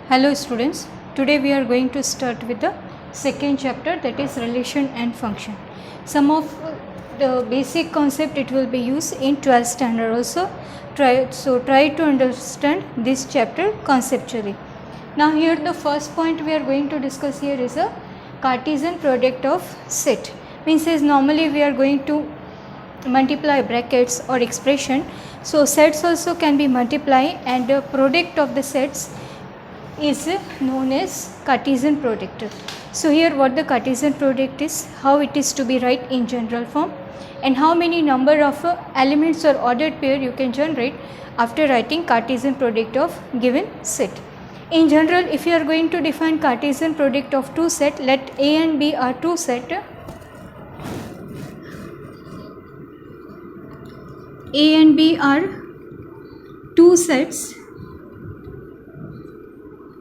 Hello students, today we are going to start with the second chapter, that is relation and function. Some of the basic concept it will be used in 12th standard also. Try to understand this chapter conceptually. Now here the first point we are going to discuss here is a Cartesian product of set. Means as normally we are going to multiply brackets or expression. So sets also can be multiplied, and the product of the sets is known as Cartesian product. So here what the Cartesian product is, how it is to be write in general form, and how many number of elements or ordered pair you can generate after writing Cartesian product of given set. In general, if you are going to define Cartesian product of two set, let A and B are two set. A and B are two sets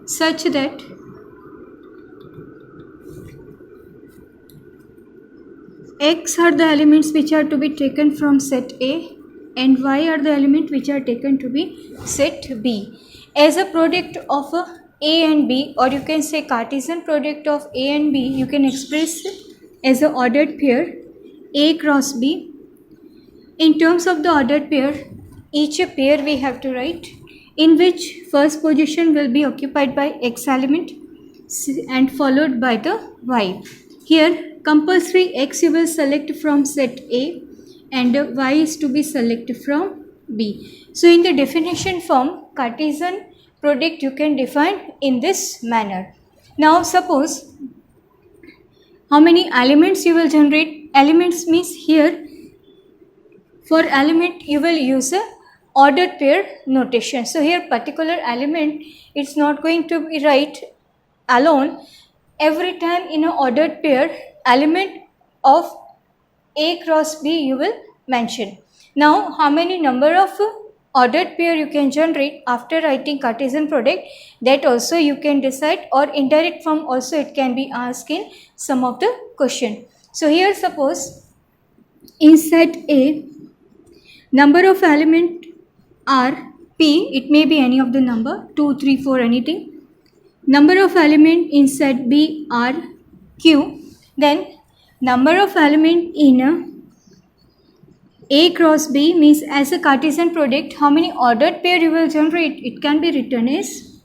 such that X are the elements which are to be taken from set A and Y are the elements which are taken to be set B. As a product of A and B, or you can say Cartesian product of A and B, you can express as an ordered pair A cross B. In terms of the ordered pair, each pair we have to write in which first position will be occupied by X element and followed by the Y. Here compulsory X you will select from set A and Y is to be selected from B. So in the definition form, Cartesian product you can define in this manner. Now suppose how many elements you will generate. Elements means here for element you will use a ordered pair notation. So here particular element it's not going to be write alone. Every time in an ordered pair element of A cross B you will mention. Now how many number of ordered pair you can generate after writing Cartesian product, that also you can decide, or indirect form also it can be asked in some of the question. So here suppose in set A number of element are P, it may be any of the number 2, 3, 4 anything. Number of element in set B are Q. Then number of element in A cross B means as a Cartesian product how many ordered pair you will generate, it can be written as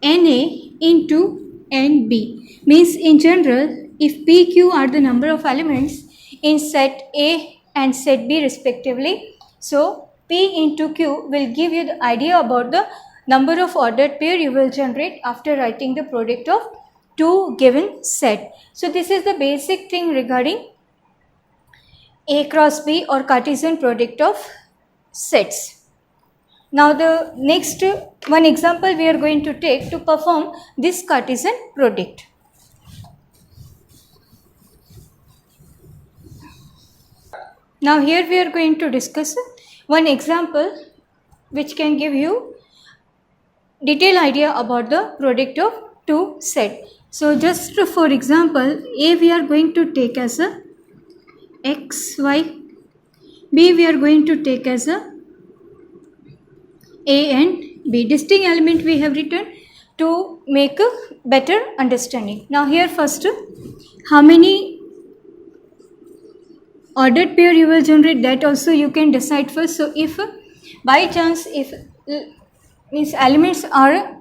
NA into NB. Means in general if PQ are the number of elements in set A and set B respectively, so P into Q will give you the idea about the number of ordered pair you will generate after writing the product of two given set. So this is the basic thing regarding A cross B or Cartesian product of sets. Now the next one example we are going to take to perform this Cartesian product. Now here we are going to discuss one example which can give you detailed idea about the product of two set. So just for example, A we are going to take as a X, Y, B we are going to take as a and B. Distinct element we have written to make a better understanding. Now here first, how many ordered pair you will generate, that also you can decide first. So if by chance if means elements are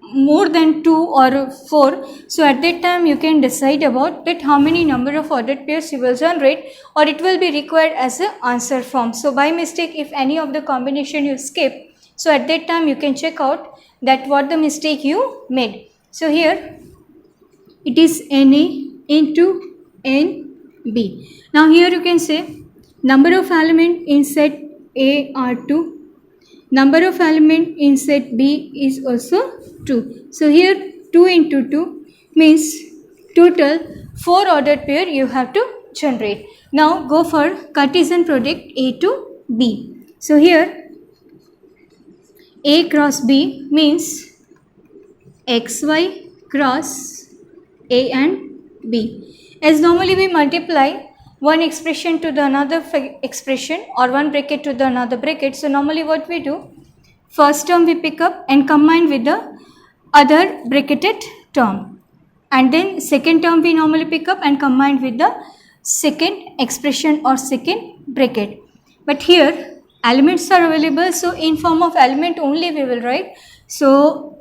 more than 2 or 4, so at that time you can decide about that how many number of ordered pairs you will generate, or it will be required as an answer form. So by mistake if any of the combination you skip, so at that time you can check out that what the mistake you made. So here it is NA into NB. Now here you can say number of element in set A are 2. Number of element in set B is also 2. So here 2 into 2 means total 4 ordered pair you have to generate. Now go for Cartesian product A to B. So here A cross B means XY cross A and B. As normally we multiply one expression to the another expression or one bracket to the another bracket. So normally what we do, first term we pick up and combine with the other bracketed term, and then second term we normally pick up and combine with the second expression or second bracket. But here elements are available, so in form of element only we will write. So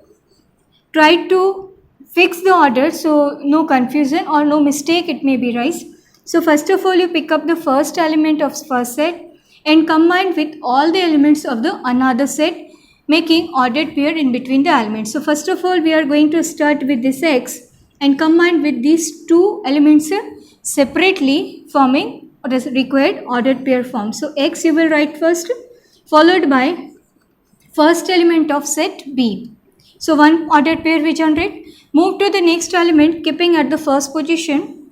try to fix the order so no confusion or no mistake it may be raised. So first of all, you pick up the first element of first set and combine with all the elements of the another set, making ordered pair in between the elements. So first of all, we are going to start with this x and combine with these two elements separately, forming the required ordered pair form. So x you will write first, followed by first element of set B. So one ordered pair we generate. Move to the next element, keeping at the first position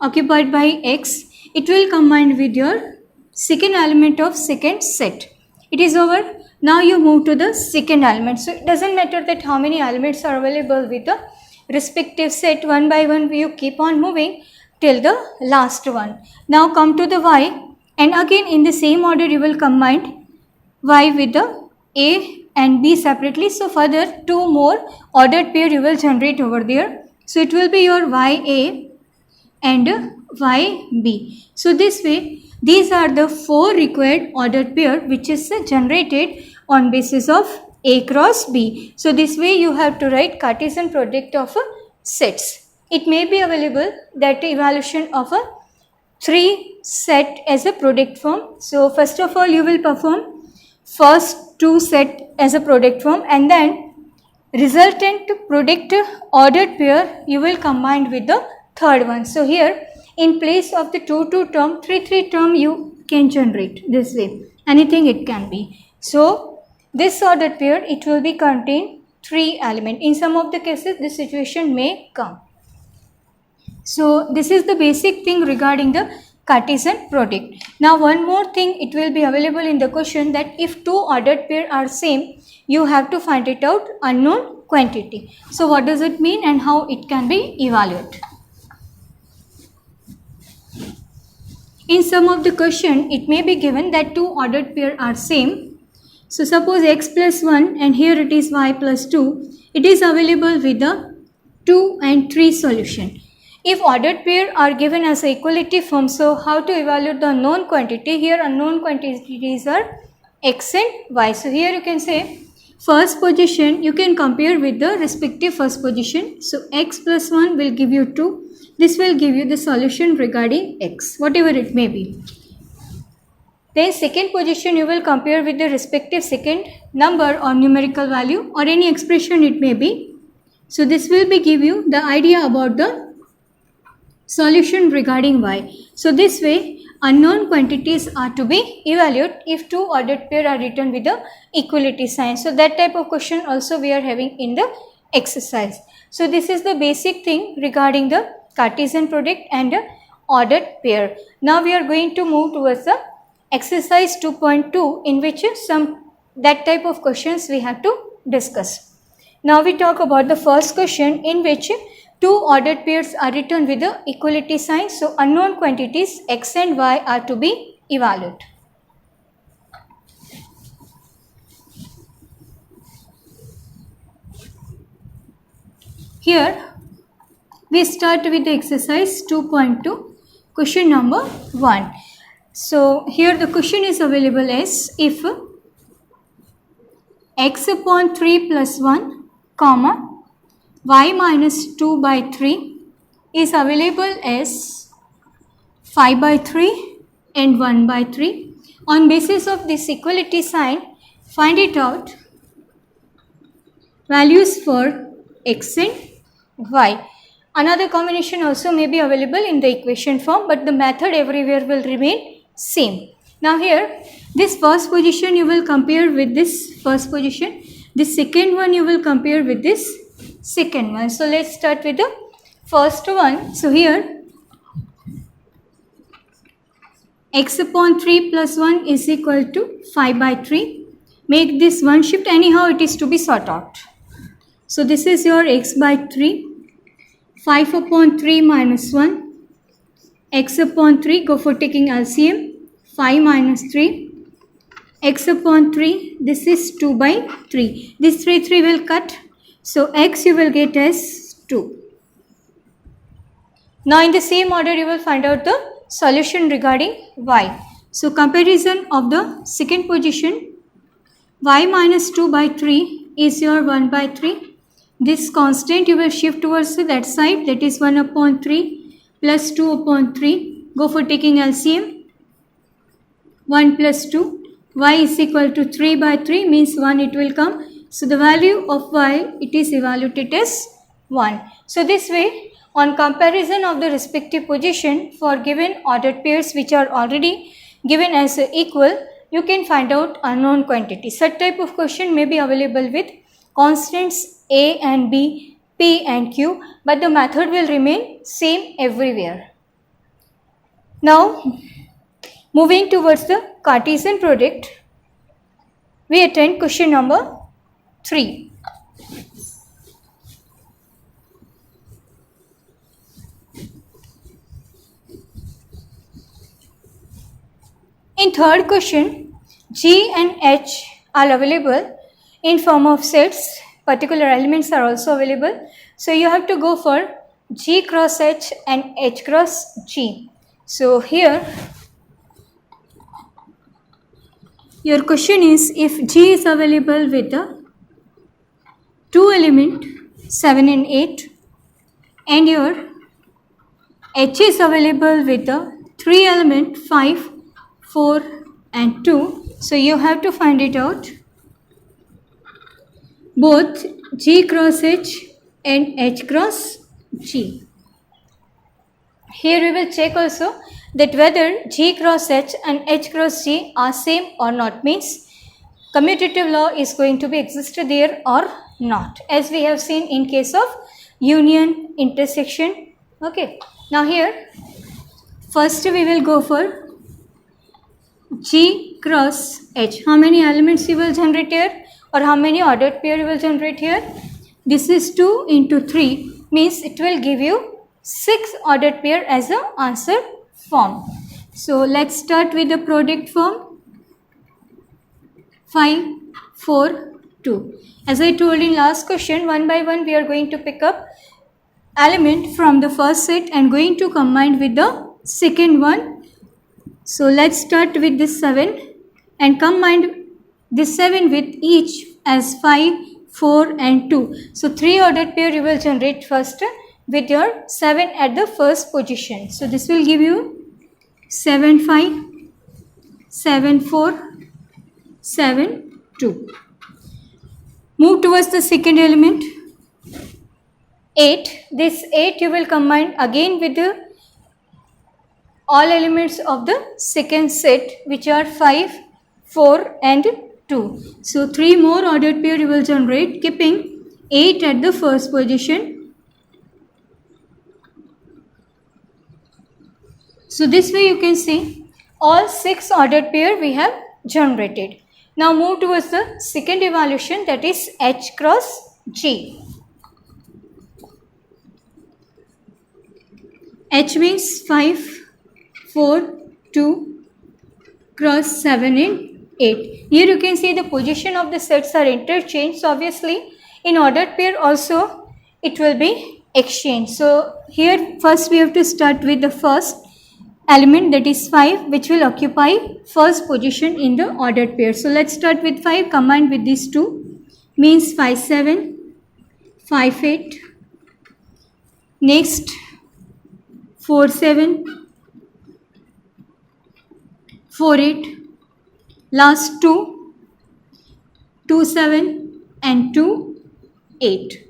occupied by x. It will combine with your second element of second set. It is over. Now you move to the second element. So it doesn't matter that how many elements are available with the respective set. One by one you keep on moving till the last one. Now come to the y, and again in the same order you will combine y with the a and b separately. So further two more ordered pair you will generate over there. So it will be your ya and yb. So this way these are the four required ordered pair which is generated on basis of A cross B. So this way you have to write Cartesian product of sets. It may be available that evaluation of a 3 set as a product form. So first of all you will perform first 2 set as a product form, and then resultant product ordered pair you will combine with the third one. So here in place of the 2 term, 3 term you can generate this way. Anything it can be. So this ordered pair it will be contain 3 elements. In some of the cases this situation may come. So this is the basic thing regarding the Cartesian product. Now one more thing it will be available in the question, that if 2 ordered pair are same, you have to find it out unknown quantity. So what does it mean and how it can be evaluated? In some of the question it may be given that 2 ordered pair are same. So suppose x plus 1 and here it is y plus 2. It is available with the 2 and 3 solution. If ordered pair are given as a equality form, so how to evaluate the unknown quantity? Here unknown quantities are x and y. So here you can say first position you can compare with the respective first position. So x plus 1 will give you 2. This will give you the solution regarding x, whatever it may be. Then second position you will compare with the respective second number or numerical value or any expression it may be. So this will be give you the idea about the solution regarding y. So this way unknown quantities are to be evaluated if 2 ordered pair are written with the equality sign. So that type of question also we are having in the exercise. So this is the basic thing regarding the Cartesian product and ordered pair. Now we are going to move towards the exercise 2.2, in which some that type of questions we have to discuss. Now we talk about the first question, in which 2 ordered pairs are written with the equality sign. So unknown quantities x and y are to be evaluated. Here we start with the exercise 2.2, question number 1. So here the question is available as, if x upon 3 plus 1 comma y minus 2 by 3 is available as 5 by 3 and 1 by 3. On basis of this equality sign, find it out values for x and y. Another combination also may be available in the equation form, but the method everywhere will remain same. Now here this first position you will compare with this first position. The second one you will compare with this second one. So let's start with the first one. So here x upon 3 plus 1 is equal to 5 by 3. Make this one shift, anyhow it is to be sought out. So this is your x by 3. 5 upon 3 minus 1, x upon 3, go for taking LCM, 5 minus 3, x upon 3, this is 2 by 3. This 3 will cut, so x you will get as 2. Now in the same order you will find out the solution regarding y. So comparison of the second position, y minus 2 by 3 is your 1 by 3. This constant you will shift towards that side, that is 1 upon 3 plus 2 upon 3. Go for taking LCM. 1 plus 2. Y is equal to 3 by 3 means 1 it will come. So the value of y, it is evaluated as 1. So this way, on comparison of the respective position for given ordered pairs which are already given as equal, you can find out unknown quantity. Such type of question may be available with constants a and b, p and q, but the method will remain same everywhere. Now, moving towards the Cartesian product, we attend question number 3. In third question, G and H are available in form of sets. Particular elements are also available. So you have to go for G cross H and H cross G. So here, your question is, if G is available with the 2 element 7 and 8 and your H is available with the 3 element 5, 4 and 2. So you have to find it out. Both G cross H and H cross G. Here we will check also that whether G cross H and H cross G are same or not, means commutative law is going to be existed there or not, as we have seen in case of union, intersection. Okay. Now here, first we will go for G cross H. How many elements you will generate here, or how many ordered pair you will generate here? This is 2 into 3 means it will give you 6 ordered pair as the answer form. So let's start with the product form. 5, 4, 2. As I told in last question, one by one we are going to pick up element from the first set and going to combine with the second one. So let's start with this 7 and combine this 7 with each as 5, 4 and 2. So 3 ordered pair you will generate first with your 7 at the first position. So this will give you 7, 5, 7, 4, 7, 2. Move towards the second element. 8. This 8 you will combine again with the all elements of the second set, which are 5, 4 and 2. So 3 more ordered pair you will generate, keeping 8 at the first position. So this way you can see all 6 ordered pair we have generated. Now move towards the second evaluation, that is H cross G. H means 5, 4, 2, cross 7 and 8. Here you can see the position of the sets are interchanged. So obviously in ordered pair also it will be exchanged. So here first we have to start with the first element, that is 5, which will occupy first position in the ordered pair. So let's start with 5 combined with these 2 means 5, 7, 5, 8. Next 4, 7, 4, 8. Last 2, 2, 7 and 2, 8.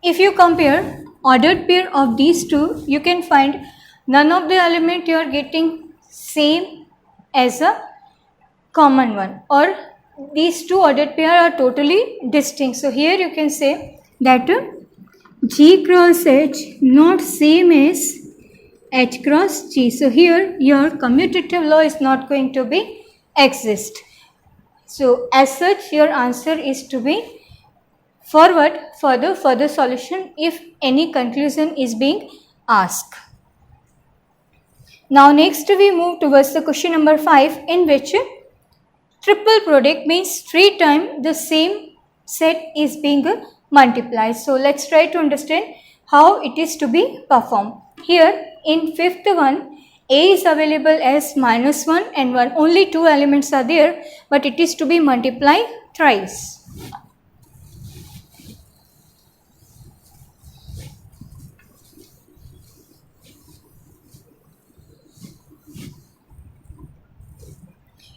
If you compare ordered pair of these two, you can find none of the element you are getting same as a common one, or these two ordered pair are totally distinct. So here you can say that G cross H not same as H cross G. So here your commutative law is not going to be exist. So as such your answer is to be forward for the further solution if any conclusion is being asked. Now next we move towards the question number 5, in which triple product means 3 times the same set is being multiplied. So let's try to understand how it is to be performed. Here in fifth one, A is available as -1 and 1. Only 2 elements are there, but it is to be multiplied thrice.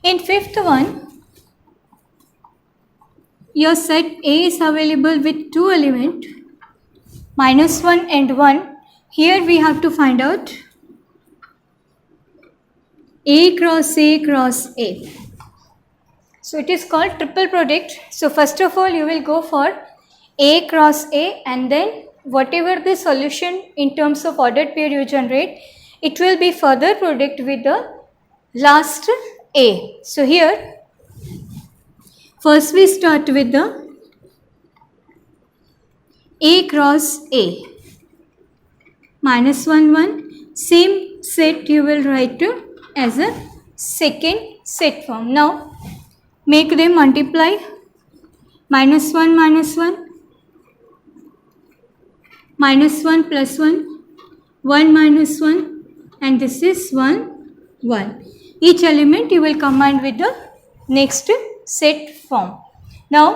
In fifth one, your set A is available with 2 elements, -1 and 1. Here we have to find out A cross A cross A. So it is called triple product. So first of all you will go for A cross A, and then whatever the solution in terms of ordered pair you generate, it will be further product with the last A. So here first we start with the A cross A, -1 1. Same set you will write as a second set form. Now make them multiply, -1 -1, -1 plus 1, 1 minus 1, and this is 1 1. Each element you will combine with the next set form. Now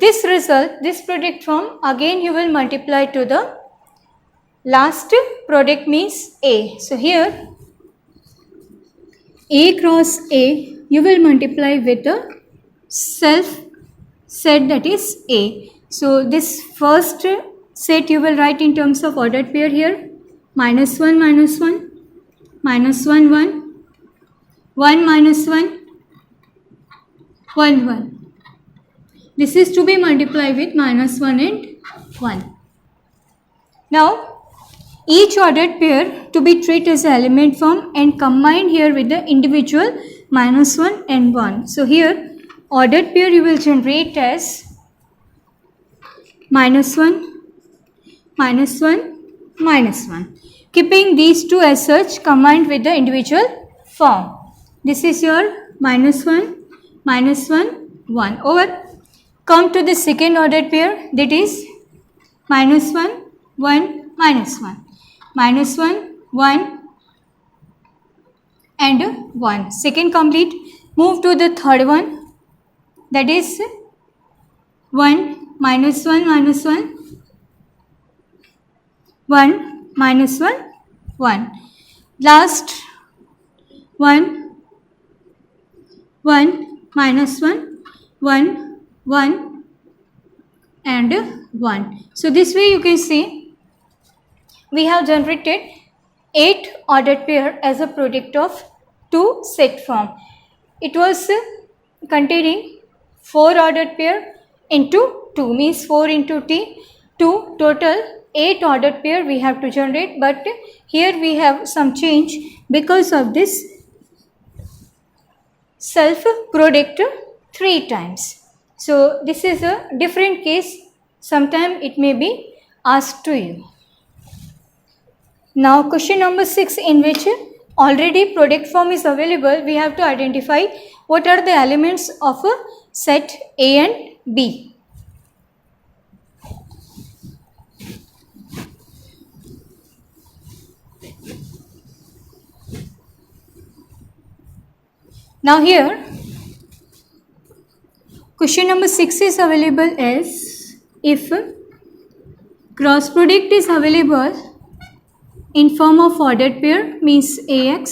this result, this product form, again you will multiply to the last product means A. So here A cross A you will multiply with the self set, that is A. So this first set you will write in terms of ordered pair here, -1 -1, -1 1, 1 minus 1, 1 1. This is to be multiplied with -1 and 1. Now each ordered pair to be treated as an element form and combined here with the individual -1 and 1. So here ordered pair you will generate as -1, -1, -1. Keeping these two as such combined with the individual form. This is your -1, -1, 1 over. Come to the second ordered pair, that is -1, 1, -1, -1, 1 and 1. Second complete. Move to the third one, that is 1, -1, -1, 1, -1, 1. Last 1, 1, -1, 1, 1 and 1. So this way you can see we have generated 8 ordered pair as a product of 2 set form. It was containing 4 ordered pair into 2, means 4 into 2, total 8 ordered pair we have to generate, but here we have some change because of this self product 3 times. So this is a different case, sometime it may be asked to you. Now question number 6, in which already product form is available, we have to identify what are the elements of a set A and B. Now here question number 6 is available as, if cross product is available in form of ordered pair, means AX,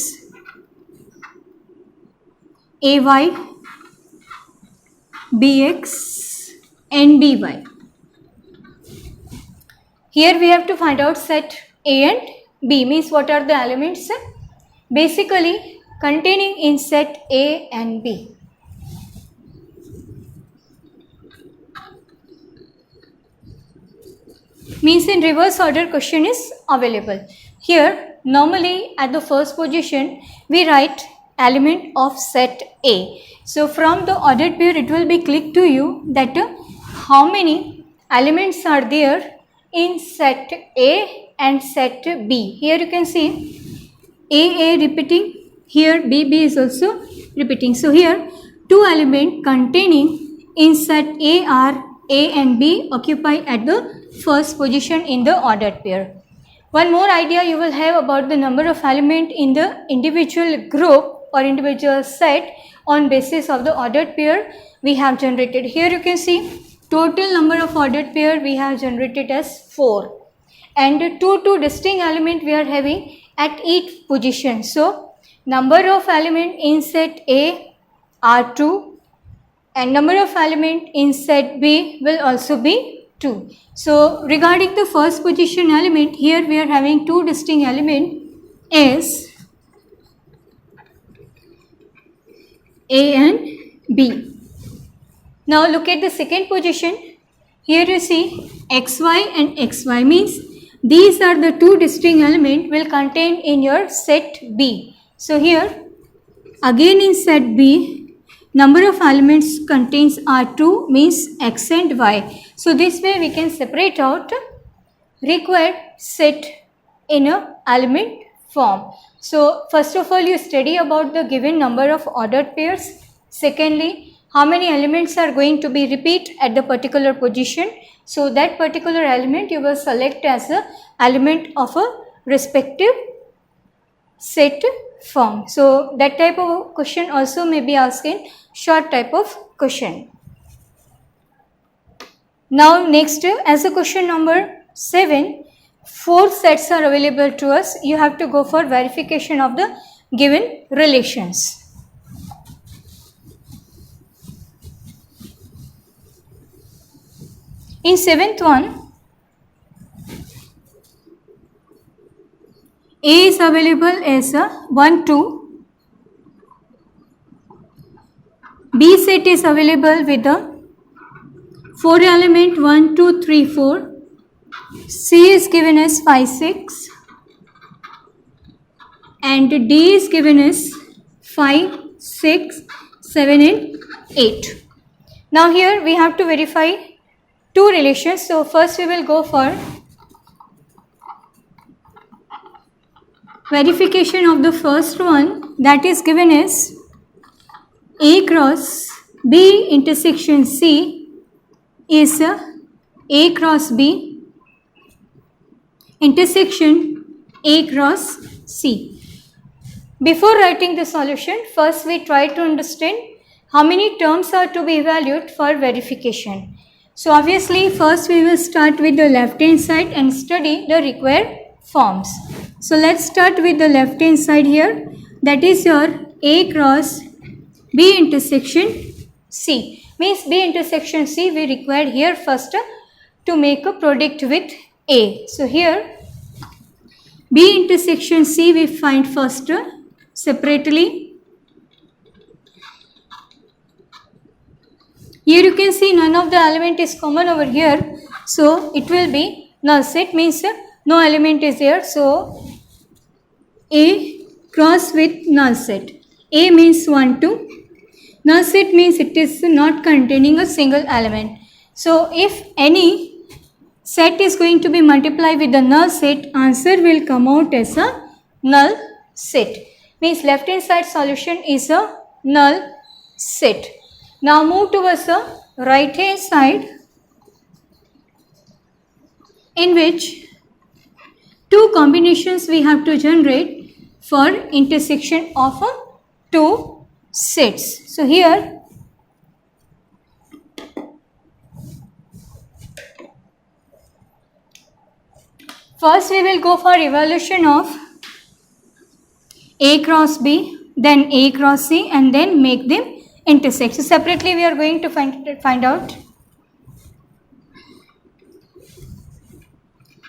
AY, BX and BY. Here we have to find out set A and B, means what are the elements basically containing in set A and B. Means in reverse order question is available. Here normally at the first position we write element of set A. So from the ordered pair it will be click to you that how many elements are there in set A and set B. Here you can see A repeating, here B is also repeating. So here two elements containing in set A are A and B occupy at the first position in the ordered pair. One more idea you will have about the number of elements in the individual group or individual set on basis of the ordered pair we have generated. Here you can see total number of ordered pair we have generated as 4, and two distinct elements we are having at each position. So number of elements in set A are 2 and number of elements in set B will also be 2. So regarding the first position element, here we are having two distinct elements as A and B. Now look at the second position. Here you see XY and XY means these are the two distinct elements will contain in your set B. So here again in set B, number of elements contains R2 means X and Y. So this way we can separate out required set in a element form. So first of all you study about the given number of ordered pairs. Secondly, how many elements are going to be repeat at the particular position. So that particular element you will select as a element of a respective set form. So that type of question also may be asked in short type of question. Now next, as a question number 7, 4 sets are available to us. You have to go for verification of the given relations. In 7th one, A is available as a 1, 2. B set is available with the 4 element 1, 2, 3, 4. C is given as 5, 6. And D is given as 5, 6, 7 and 8. Now here we have to verify two relations. So first we will go for verification of the first one, that is given as A cross B intersection C is A cross B intersection A cross C. Before writing the solution, first we try to understand how many terms are to be evaluated for verification. So obviously first we will start with the left hand side and study the required forms. So let's start with the left hand side here, that is your A cross B intersection C. Means B intersection C we required here first to make a product with A. So here B intersection C we find first separately. Here you can see none of the element is common over here. So it will be null set, means no element is here. So A cross with null set. A means 1, 2. Null set means it is not containing a single element. So if any set is going to be multiplied with the null set, answer will come out as a null set. Means left hand side solution is a null set. Now move towards the right hand side, in which two combinations we have to generate for intersection of two sets. So here first we will go for evaluation of A cross B, then A cross C, and then make them intersect. So separately we are going to find out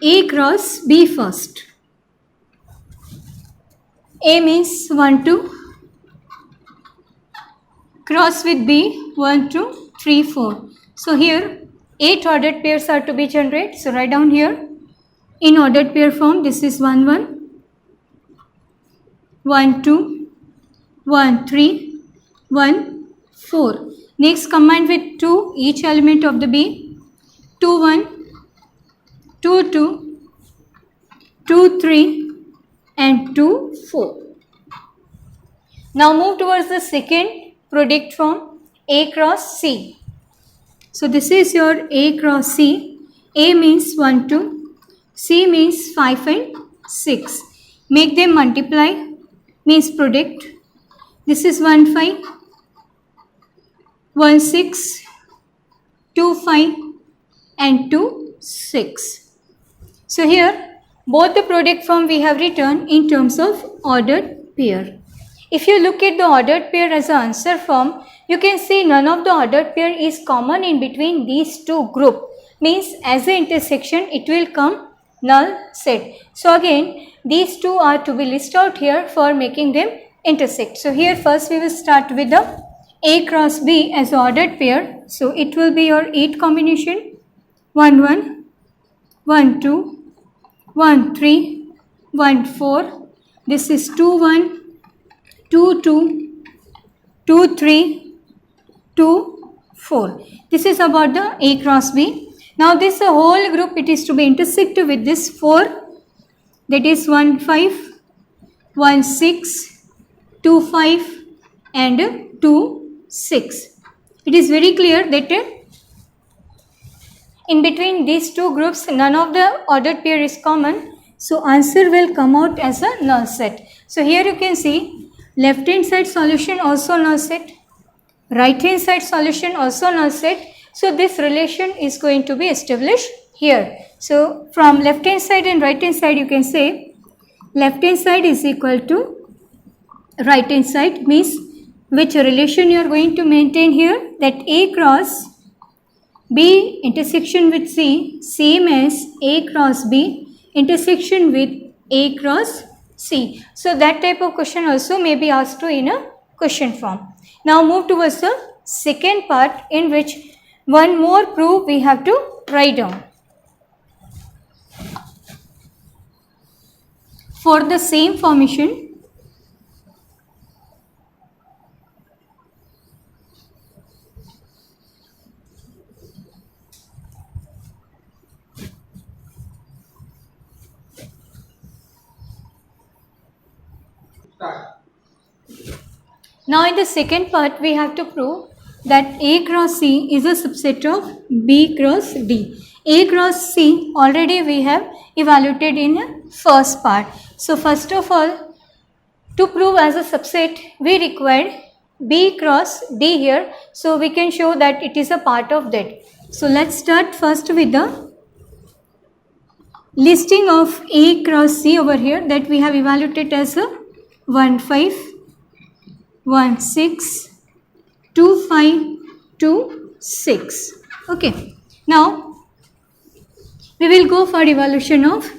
A cross B first. A means 1, 2. Cross with B 1, 2, 3, 4. So here 8 ordered pairs are to be generated. So write down here in ordered pair form, this is 1, 1, 1, 2, 1, 3, 1, 4. Next combine with 2 each element of the B. 2, 1, 2, 2, 2, 3, and 2, 4. Now move towards the second product from A cross C. So this is your A cross C. A means 1, 2. C means 5 and 6. Make them multiply, means product. This is 1, 5, 1, 6, 2, 5 and 2, 6. So here both the product form we have written in terms of ordered pair. If you look at the ordered pair as an answer form, you can see none of the ordered pair is common in between these two group. Means as an intersection it will come null set. So again these two are to be listed out here for making them intersect. So here first we will start with the A cross B as ordered pair. So it will be your 8 combination 1, 1, 1, 2, 1, 3, 1, 4. This is 2, 1, 2, 2, 2, 3, 2, 4. This is about the A cross B. Now this whole group it is to be intersected with this 4, that is 1, 5, 1, 6, 2, 5 and 2, 6. It is very clear that in between these two groups none of the ordered pair is common. So answer will come out as a null set. So here you can see left hand side solution also null set, right hand side solution also null set. So this relation is going to be established here. So from left hand side and right hand side you can say left hand side is equal to right hand side, means which relation you are going to maintain here, that A cross B intersection with C same as A cross B intersection with A cross C. So that type of question also may be asked to in a question form. Now move towards the second part in which one more proof we have to write down. For the same formation, now in the second part we have to prove that A cross C is a subset of B cross D. A cross C already we have evaluated in the first part. So first of all, to prove as a subset we required B cross D here. So we can show that it is a part of that. So let's start first with the listing of A cross C over here that we have evaluated as a 1, 5, 1, 6, 2, 5, 2, 6. Okay. Now we will go for evaluation of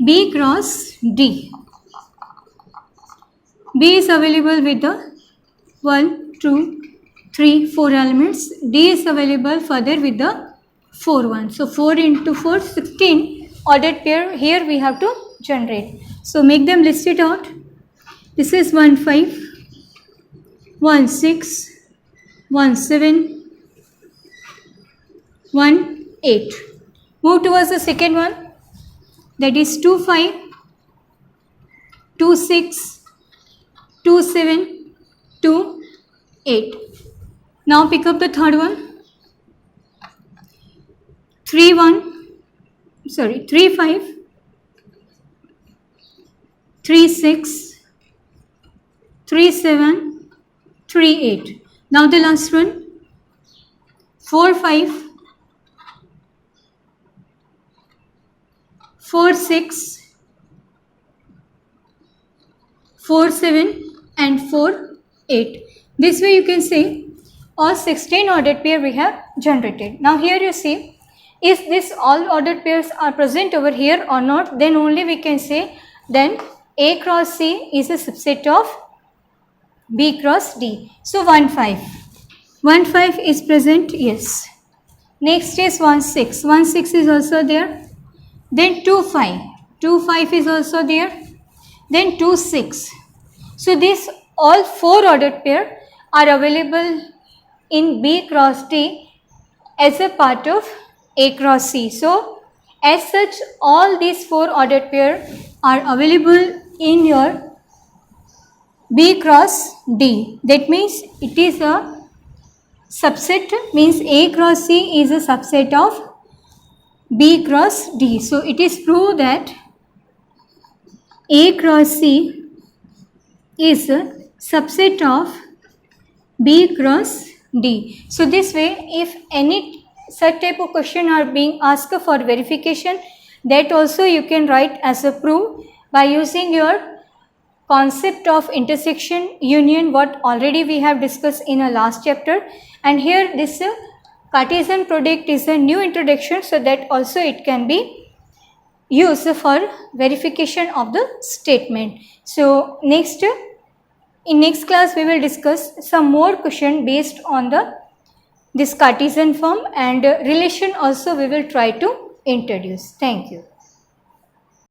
B cross D. B is available with the 1, 2, 3, 4 elements. D is available further with the 4, 1. So 4 into 4, 16 ordered pair here we have to generate. So make them list it out. This is 1, 5, 1, 6, 1, 7, 1, 8. Move towards the second one, that is 2, 5, 2, 6, 2, 7, 2, 8. Now pick up the third one, 3, 5, 3, 6, 3, 7, 3, 8. Now the last one, 4, 5, 4, 6, 4, 7 and 4, 8. This way you can say all 16 ordered pair we have generated. Now here you see, if this all ordered pairs are present over here or not, then only we can say then A cross C is a subset of B cross D. So 1, 5. 1, 5 is present, yes. Next is 1, 6. 1, 6 is also there. Then 2, 5. 2, 5 is also there. Then 2, 6. So these all 4 ordered pair are available in B cross D as a part of A cross C. So as such all these 4 ordered pair are available in your B cross D. That means it is a subset, means A cross C is a subset of B cross D. So it is proved that A cross C is a subset of B cross D. So this way, if any such type of question are being asked for verification, that also you can write as a proof by using your concept of intersection union, what already we have discussed in a last chapter. And here this Cartesian product is a new introduction, so that also it can be used for verification of the statement. So in next class we will discuss some more question based on this Cartesian form, and relation also we will try to introduce. Thank you.